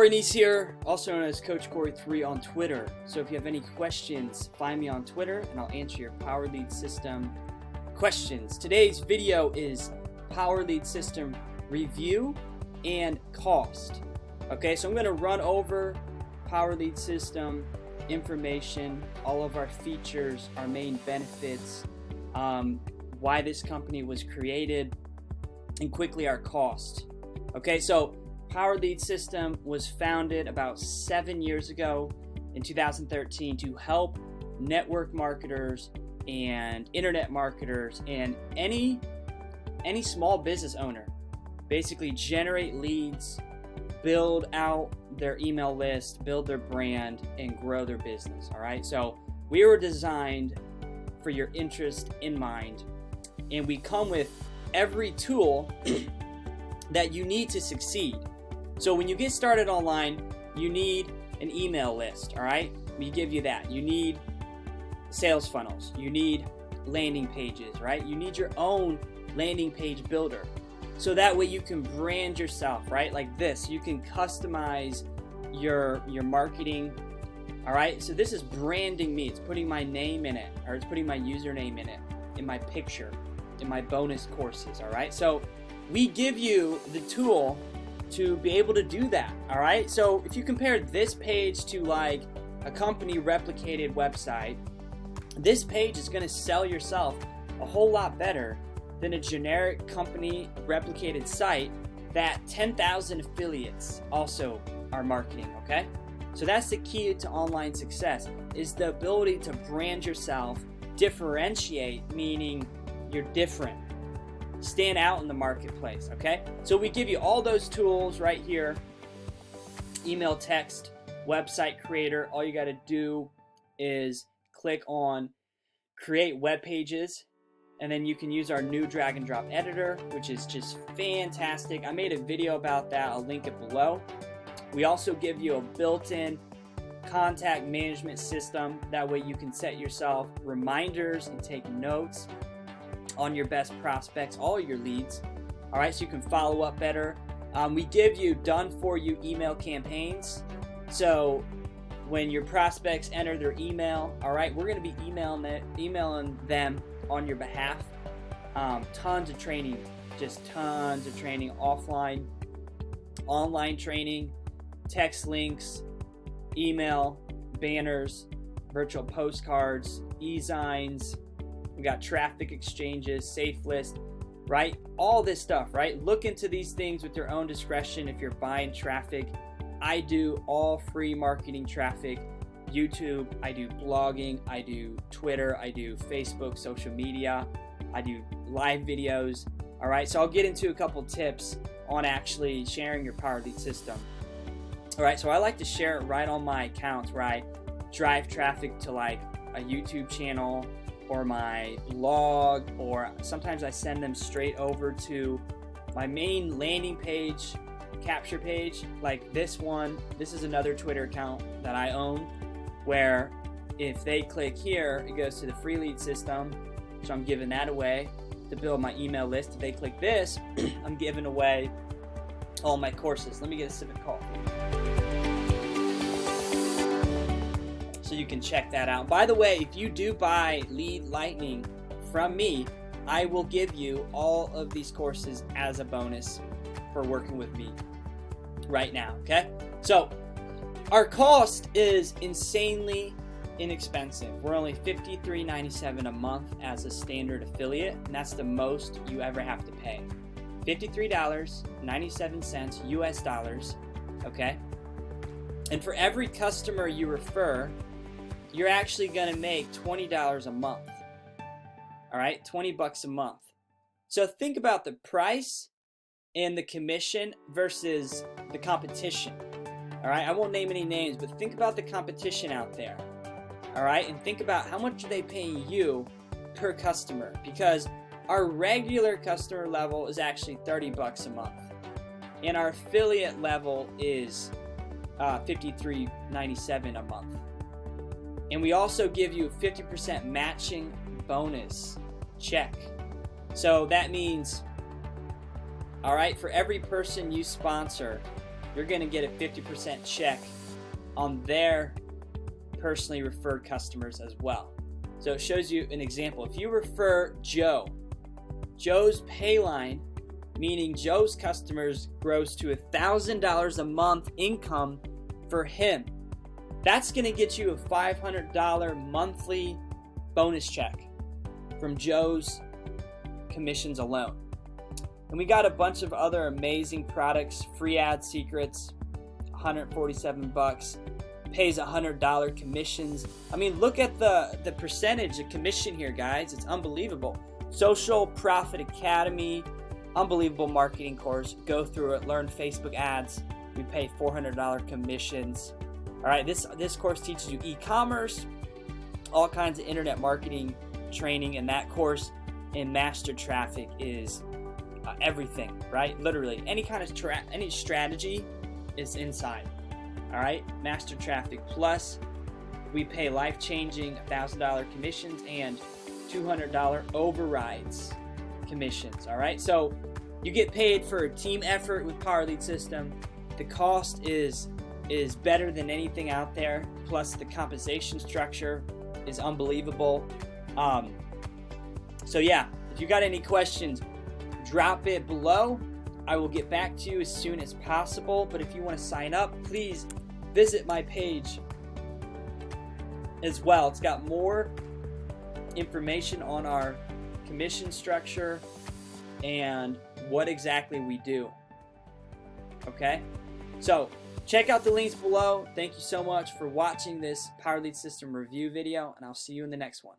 Corey Neese here, also known as Coach Corey3 on Twitter. So if you have any questions, find me on Twitter and I'll answer your Power Lead System questions. Today's video is Power Lead System review and cost. Okay, so I'm going to run over Power Lead System information, all of our features, our main benefits, why this company was created, and quickly our cost. Okay, so Power Lead System was founded about 7 years ago in 2013 to help network marketers and internet marketers and any small business owner basically generate leads, build out their email list, build their brand, and grow their business. All right, so we were designed for your interest in mind, and we come with every tool that you need to succeed. So when you get started online, you need an email list. All right, we give you that. You need sales funnels, you need landing pages, right? You need your own landing page builder, so that way you can brand yourself, right? Like this, you can customize your marketing. All right, so this is branding me. It's putting my name in it, or it's putting my username in it, in my picture, in my bonus courses. All right, so we give you the tool to be able to do that. All right, so if you compare this page to like a company replicated website, this page is going to sell yourself a whole lot better than a generic company replicated site that 10,000 affiliates also are marketing. Okay, so that's the key to online success, is the ability to brand yourself, differentiate, meaning you're different, stand out in the marketplace. Okay, so we give you all those tools right here: email, text, website creator. All you got to do is click on create web pages, and then you can use our new drag and drop editor, which is just fantastic. I made a video about that. I'll link it below. We also give you a built-in contact management system. That way you can set yourself reminders and take notes on your best prospects, all your leads. All right, so you can follow up better. We give you done-for-you email campaigns. So when your prospects enter their email, all right, we're going to be emailing them on your behalf. Tons of training, just tons of training, offline, online training, text links, email, banners, virtual postcards, e-signs. We got traffic exchanges, safe list, right? All this stuff, right? Look into these things with your own discretion if you're buying traffic. I do all free marketing traffic. YouTube, I do blogging, I do Twitter, I do Facebook, social media, I do live videos. All right, so I'll get into a couple tips on actually sharing your Power Lead System. All right, so I like to share it right on my accounts where I drive traffic to like a YouTube channel or my blog, or sometimes I send them straight over to my main landing page, capture page, like this one. This is another Twitter account that I own, where if they click here, it goes to the free lead system, so I'm giving that away to build my email list. If they click this, I'm giving away all my courses. Let me get a sip of coffee so you can check that out. By the way, if you do buy Lead Lightning from me, I will give you all of these courses as a bonus for working with me right now. Okay, so our cost is insanely inexpensive. We're only $53.97 a month as a standard affiliate, and that's the most you ever have to pay. $53.97 US dollars. Okay, and for every customer you refer, you're actually going to make $20 a month. All right, $20 a month. So think about the price and the commission versus the competition. All right, I won't name any names, but think about the competition out there. All right, and think about how much are they paying you per customer, because our regular customer level is actually $30 a month, and our affiliate level is $53.97 a month. And we also give you a 50% matching bonus check. So that means, all right, for every person you sponsor, you're going to get a 50% check on their personally referred customers as well. So it shows you an example. If you refer Joe, Joe's pay line, meaning Joe's customers, grows to $1,000 a month income for him. That's going to get you a $500 monthly bonus check from Joe's commissions alone. And we got a bunch of other amazing products. Free ad secrets, $147, pays $100 commissions. I mean, look at the percentage of commission here, guys. It's unbelievable. Social Profit Academy, unbelievable marketing course. Go through it, learn Facebook ads. We pay $400 commissions. All right, this course teaches you e-commerce, all kinds of internet marketing training, and that course in Master Traffic is everything, right? Literally, any kind of any strategy is inside. All right, Master Traffic Plus, we pay life-changing $1,000 commissions and $200 overrides commissions. All right, so you get paid for a team effort with Power Lead System. The cost is better than anything out there. Plus, the compensation structure is unbelievable. So yeah, if you got any questions, drop it below. I will get back to you as soon as possible. But if you want to sign up, please visit my page as well. It's got more information on our commission structure and what exactly we do. Okay? So check out the links below. Thank you so much for watching this Power Lead System review video, and I'll see you in the next one.